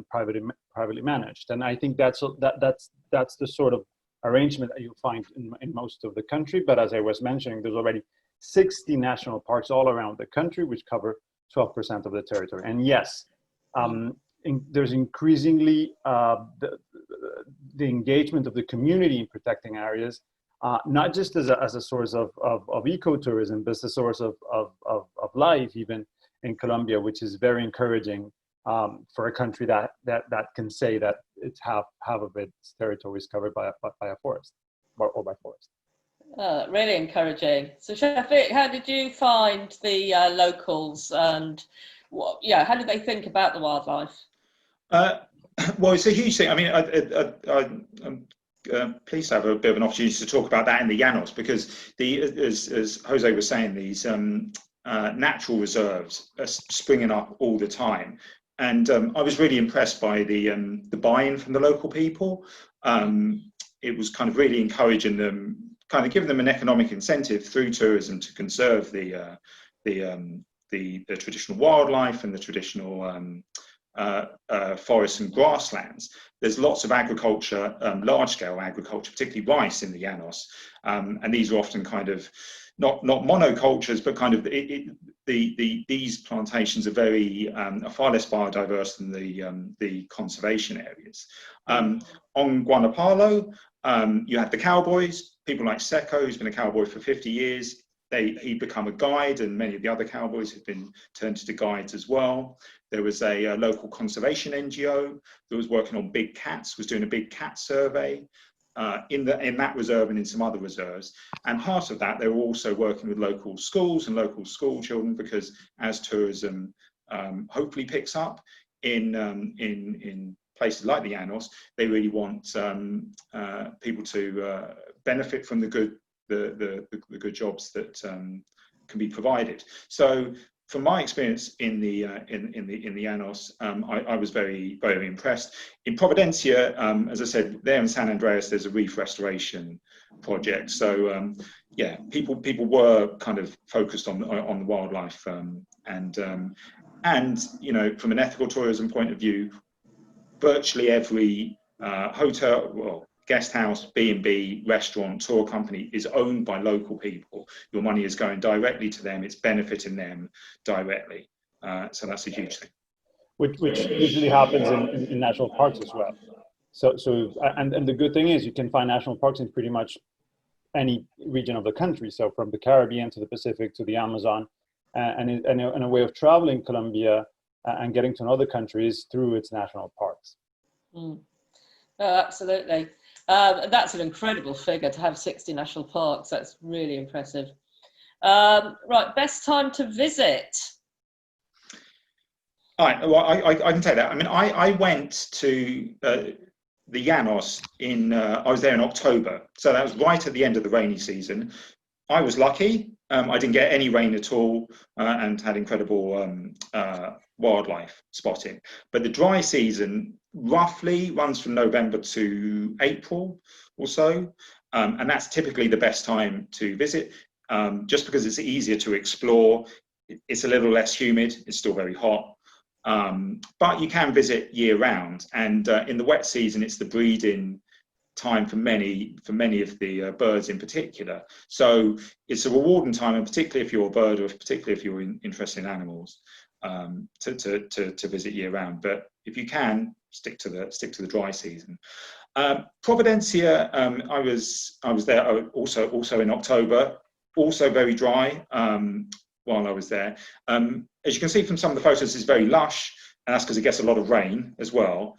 privately managed. And I think that's the sort of arrangement that you'll find in most of the country. But as I was mentioning, there's already 60 national parks all around the country, which cover 12% of the territory. And yes, there's increasingly the engagement of the community in protecting areas, not just as a source of ecotourism, but as a source of life, even in Colombia, which is very encouraging for a country that can say that it's half of its territory is covered by a forest or by forest. Really encouraging. So Shafik, how did you find the locals, and how did they think about the wildlife? Well, it's a huge thing. I mean, I'm pleased to have a bit of an opportunity to talk about that in the Llanos, because as Jose was saying, these natural reserves are springing up all the time. And I was really impressed by the buy-in from the local people. It was kind of really encouraging them, kind of giving them an economic incentive through tourism to conserve the traditional wildlife and the traditional forests and grasslands. There's lots of agriculture, large-scale agriculture, particularly rice in the Llanos, and these are often kind of not monocultures, but kind of these plantations are far less biodiverse than the conservation areas. On Guanapalo, you had the cowboys, people like Seco, who's been a cowboy for 50 years. He'd become a guide, and many of the other cowboys have been turned into guides as well. There was a local conservation NGO that was working on big cats, was doing a big cat survey in that reserve and in some other reserves. And part of that, they were also working with local schools and local school children, because as tourism hopefully picks up in places like the Llanos, they really want people to benefit from the good jobs that can be provided. So from my experience in the Llanos, I was very, very impressed. In Providencia, as I said, there in San Andreas, there's a reef restoration project. So yeah, people were kind of focused on the wildlife, and you know, from an ethical tourism point of view, virtually every hotel, well, guest house, B&B, restaurant, tour company is owned by local people. Your money is going directly to them. It's benefiting them directly. So that's a huge thing. Which usually happens in national parks as well. So and the good thing is you can find national parks in pretty much any region of the country. So from the Caribbean to the Pacific to the Amazon, and a way of traveling Colombia and getting to another countries through its national parks. Mm. Oh, absolutely. That's an incredible figure to have 60 national parks. That's really impressive. Right, best time to visit. All right, well, I can take that. I mean, I went to the Llanos I was there in October, so that was right at the end of the rainy season. I was lucky. I didn't get any rain at all and had incredible wildlife spotting. But the dry season roughly runs from November to April or so. And that's typically the best time to visit, just because it's easier to explore. It's a little less humid. It's still very hot. But you can visit year round. And in the wet season, it's the breeding time for many of the birds in particular. So it's a rewarding time, and particularly if you're a bird, or particularly if you're interested in animals, to visit year round. But if you can, stick to the dry season. Providencia, I was there also in October, also very dry while I was there. As you can see from some of the photos, it's very lush, and that's because it gets a lot of rain as well.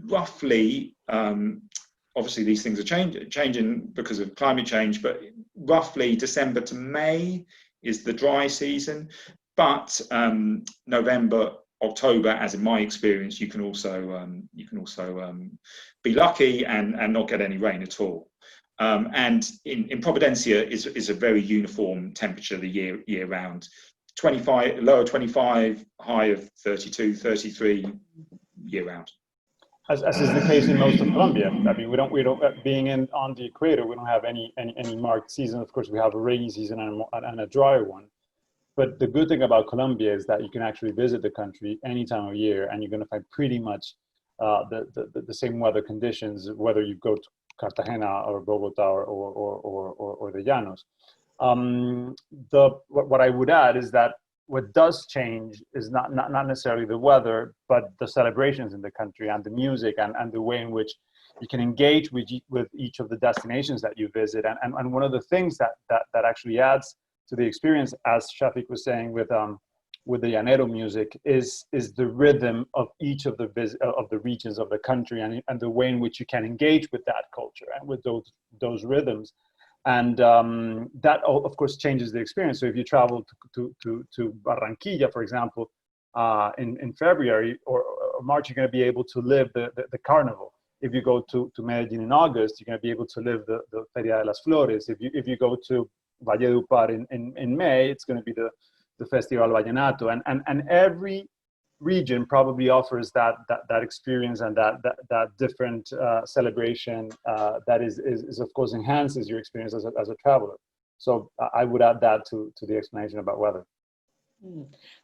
Roughly, obviously these things are changing because of climate change, but roughly December to May is the dry season. But November, October, as in my experience, you can also be lucky and not get any rain at all. And in Providencia is a very uniform temperature the year round. 25, lower 25, high of 32, 33 year round. As is the case in most of Colombia. I mean, we don't being on the equator, we don't have any marked season. Of course, we have a rainy season and a dry one. But the good thing about Colombia is that you can actually visit the country any time of year, and you're going to find pretty much the same weather conditions, whether you go to Cartagena or Bogota or the Llanos. What I would add is that what does change is not necessarily the weather, but the celebrations in the country and the music and the way in which you can engage with each of the destinations that you visit. And one of the things that actually adds to the experience, as Shafik was saying with the llanero music, is the rhythm of each of the regions of the country and the way in which you can engage with that culture and with those rhythms. And that, of course, changes the experience. So if you travel to Barranquilla, for example, in February or March, you're going to be able to live the carnival. If you go to Medellin in August, you're going to be able to live the Feria de las Flores. If you go to Valledupar in May, it's going to be the Festival Vallenato. And every region probably offers that experience and that different celebration that is of course enhances your experience as a traveler. So I would add that to the explanation about weather.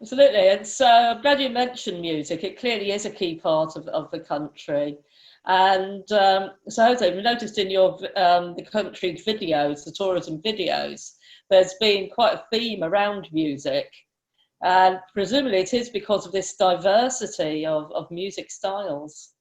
Absolutely. And so I'm glad you mentioned music. It clearly is a key part of the country. And so Jose, we noticed in your the country videos, the tourism videos, there's been quite a theme around music. And presumably it is because of this diversity of music styles.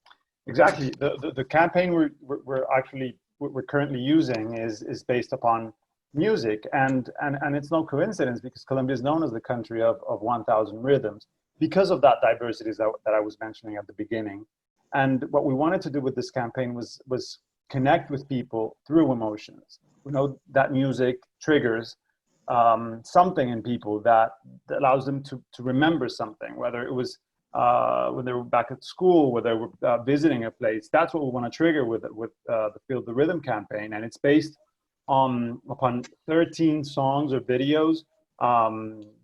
Exactly. The campaign we're currently using is based upon music, and it's no coincidence because Colombia is known as the country of 1,000 rhythms because of that diversity that I was mentioning at the beginning. And what we wanted to do with this campaign was connect with people through emotions. We know that music triggers something in people that allows them to remember something, whether it was when they were back at school, whether they were visiting a place. That's what we want to trigger with the Feel the Rhythm campaign, and it's based upon 13 songs or videos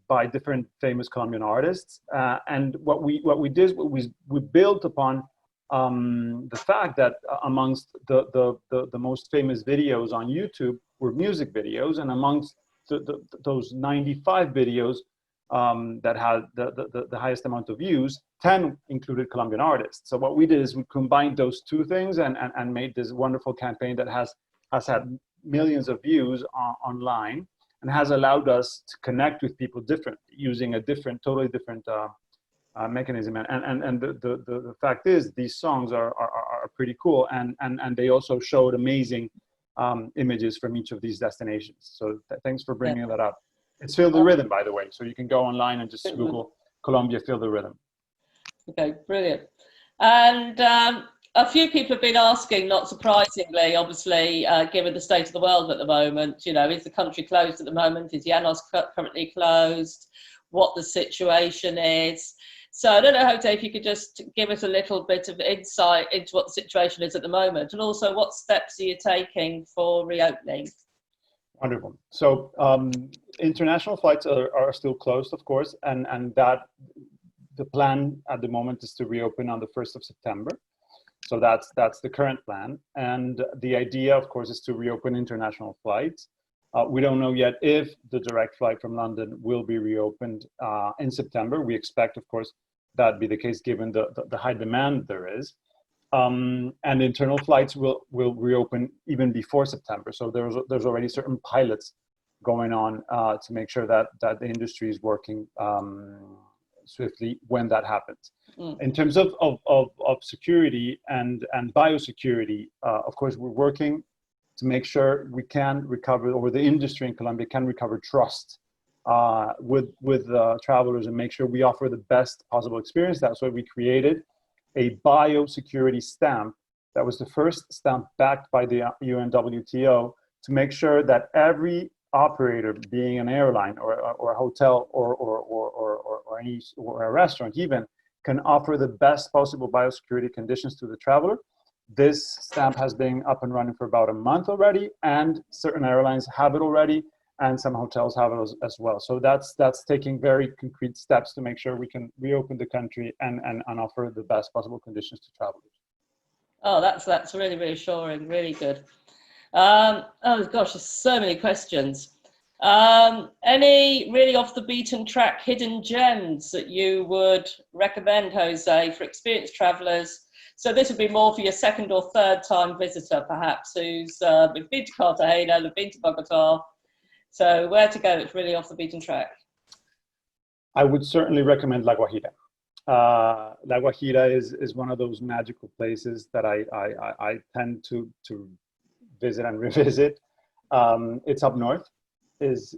by different famous Colombian artists. And what we did was we built upon the fact that amongst the most famous videos on YouTube were music videos, and amongst those 95 videos that had the highest amount of views, 10 included Colombian artists. So what we did is we combined those two things and made this wonderful campaign that has had millions of views online and has allowed us to connect with people differently using a totally different mechanism. And the fact is, these songs are pretty cool, and they also showed amazing images from each of these destinations. So thanks for bringing that up. It's Feel the Rhythm, by the way. So you can go online and just Google Colombia Feel the Rhythm. Okay, brilliant. And a few people have been asking, not surprisingly, obviously, given the state of the world at the moment, you know, is the country closed at the moment? Is Llanos currently closed? What the situation is? So I don't know, Jose, if you could just give us a little bit of insight into what the situation is at the moment, and also what steps are you taking for reopening? Wonderful. So international flights are still closed, of course, and that the plan at the moment is to reopen on the 1st of September. So that's the current plan. And the idea, of course, is to reopen international flights. We don't know yet if the direct flight from London will be reopened in September. We expect, of course, that be the case given the high demand there is. And internal flights will reopen even before September. So there's already certain pilots going on to make sure that the industry is working swiftly when that happens. In terms of security and biosecurity, of course, we're working to make sure we can recover, or the industry in Colombia can recover trust with travelers and make sure we offer the best possible experience. That's why we created a biosecurity stamp that was the first stamp backed by the UNWTO to make sure that every operator, being an airline or a hotel or a restaurant even, can offer the best possible biosecurity conditions to the traveler. This stamp has been up and running for about a month already, and certain airlines have it already, and some hotels have it as well. So that's taking very concrete steps to make sure we can reopen the country and offer the best possible conditions to travelers. Oh, that's really reassuring, really good. Oh gosh, there's so many questions. Any really off the beaten track hidden gems that you would recommend, Jose, for experienced travellers? So this would be more for your second or third time visitor, perhaps, who's been to Cartagena, they've been to Bogota. So where to go? It's really off the beaten track. I would certainly recommend La Guajira. La Guajira is one of those magical places that I tend to visit and revisit. It's up north, is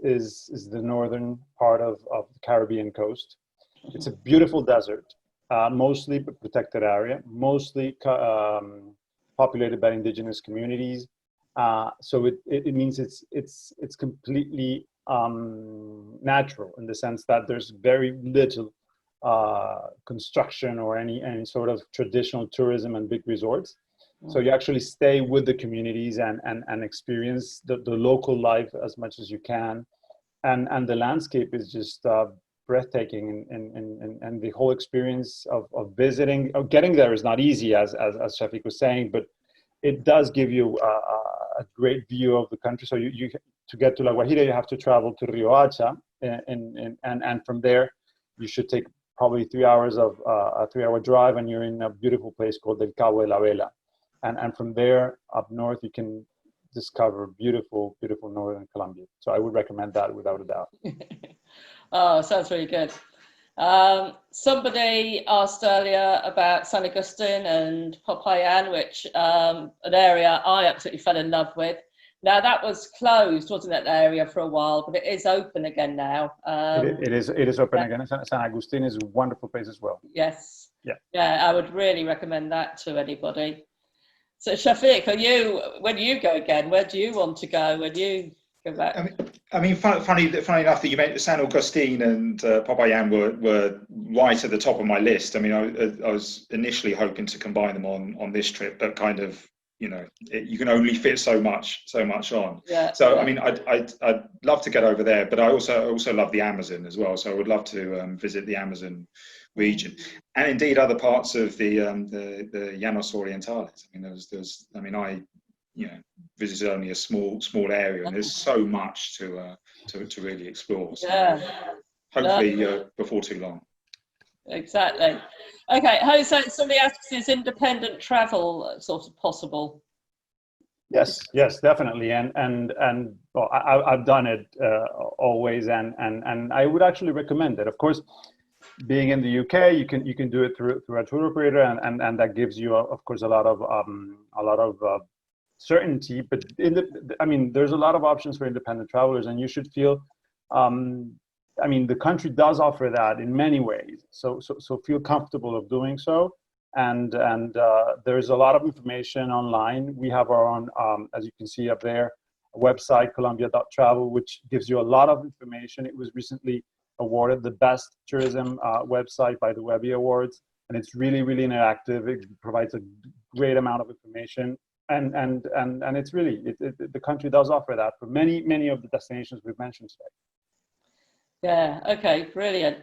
the northern part of the Caribbean coast. It's a beautiful desert, mostly protected area, mostly populated by indigenous communities. So it means it's completely natural in the sense that there's very little construction or any sort of traditional tourism and big resorts. So you actually stay with the communities and experience the local life as much as you can. And the landscape is just breathtaking, and the whole experience of visiting, of getting there is not easy, as Shafik was saying, but it does give you a great view of the country. So you to get to La Guajira, you have to travel to Riohacha, and from there, you should take probably 3 hours of a 3-hour drive, and you're in a beautiful place called El Cabo de la Vela. And from there up north, you can discover beautiful, beautiful northern Colombia. So I would recommend that without a doubt. Oh, sounds really good. Somebody asked earlier about San Agustin and Popayan, which an area I absolutely fell in love with. Now that was closed, wasn't it, the area for a while, but it is open again now. It is open again. San Agustin is a wonderful place as well. Yes. Yeah, I would really recommend that to anybody. So Shafik, when you go again, where do you want to go when you go back? I mean, funny enough that you mentioned San Agustin and Popayan were right at the top of my list. I mean, I was initially hoping to combine them on this trip, but kind of, you know, you can only fit so much on. Yeah. So yeah. I mean, I'd love to get over there, but I also love the Amazon as well. So I would love to visit the Amazon region, and indeed other parts of the Llanos Orientales. I mean, I visited only a small area, and there's so much to really explore. So hopefully before too long. Exactly. Okay, Jose, somebody asks, is independent travel sort of possible? Yes, definitely, and well, I've done it always, and I would actually recommend it. Of course, being in the UK, you can do it through a tour operator, and that gives you, of course, a lot of certainty. But I mean, there's a lot of options for independent travelers, and you should feel I mean, the country does offer that in many ways. So feel comfortable of doing so. And there's a lot of information online. We have our own, as you can see up there, a website, Colombia.travel, which gives you a lot of information. It was recently awarded the best tourism website by the Webby Awards, and it's really, really interactive. It provides a great amount of information, and it's really the country does offer that for many of the destinations we've mentioned today. Yeah. Okay. Brilliant.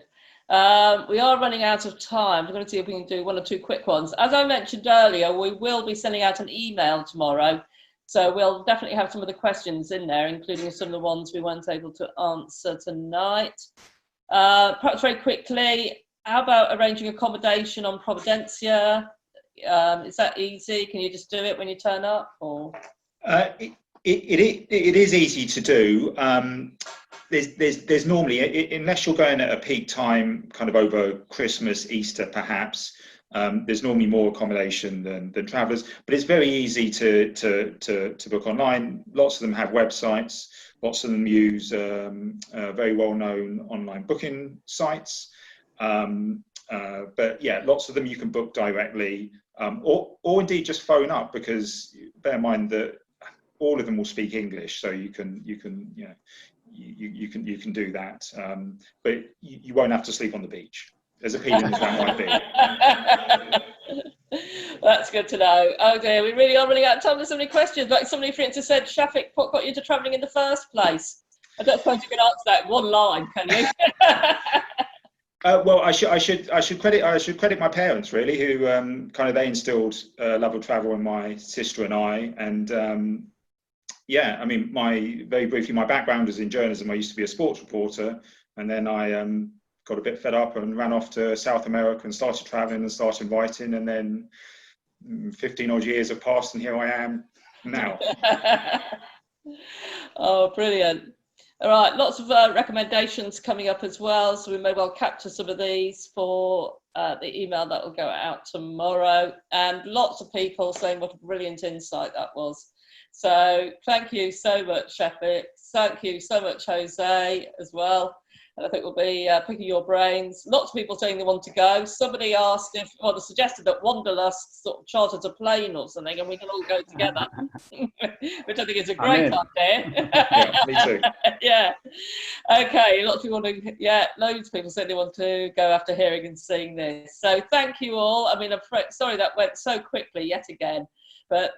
We are running out of time. We're going to see if we can do one or two quick ones. As I mentioned earlier, we will be sending out an email tomorrow. So we'll definitely have some of the questions in there, including some of the ones we weren't able to answer tonight. Perhaps very quickly, how about arranging accommodation on Providencia? Is that easy? Can you just do it when you turn up? Or It is easy to do. There's normally, unless you're going at a peak time, kind of over Christmas, Easter, perhaps, there's normally more accommodation than travellers. But it's very easy to book online. Lots of them have websites. Lots of them use very well-known online booking sites. But yeah, lots of them you can book directly, or indeed just phone up, because bear in mind that all of them will speak English, so you can do that, but you won't have to sleep on the beach, as appealing as that might be. That's good to know. Oh dear, we really are running out of time. There's so many questions. Like somebody, for instance, said, Shafik, what got you into travelling in the first place? I don't suppose you can answer that in one line, can you? Well, I should credit my parents, really, who kind of they instilled love of travel in my sister and I, and yeah, I mean, very briefly, my background is in journalism. I used to be a sports reporter, and then I got a bit fed up and ran off to South America and started traveling and started writing, and then 15 odd years have passed, and here I am now. Oh, brilliant. All right, lots of recommendations coming up as well, so we may well capture some of these for the email that will go out tomorrow, and lots of people saying what a brilliant insight that was. So thank you so much, Shafik. Thank you so much, Jose, as well. And I think we'll be picking your brains. Lots of people saying they want to go. Somebody asked they suggested that Wanderlust sort of chartered a plane or something, and we can all go together, which I think is a great idea. Yeah, me too. Yeah. Okay. Lots of people want to. Yeah, loads of people said they want to go after hearing and seeing this. So thank you all. I mean, I'm sorry that went so quickly yet again, but.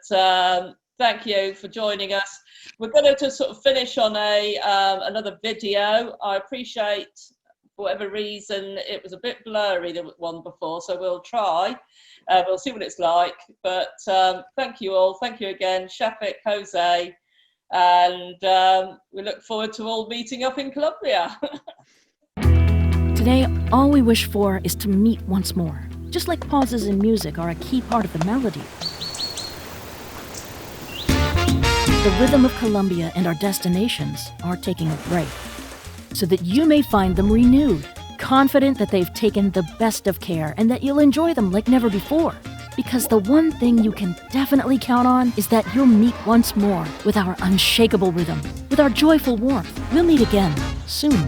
Thank you for joining us. We're going to sort of finish on another video. I appreciate, for whatever reason, it was a bit blurry, the one before, so we'll try. We'll see what it's like. But thank you all. Thank you again, Shafik, Jose, and we look forward to all meeting up in Colombia. Today, all we wish for is to meet once more. Just like pauses in music are a key part of the melody. The rhythm of Colombia and our destinations are taking a break, so that you may find them renewed, confident that they've taken the best of care and that you'll enjoy them like never before. Because the one thing you can definitely count on is that you'll meet once more with our unshakable rhythm, with our joyful warmth. We'll meet again soon.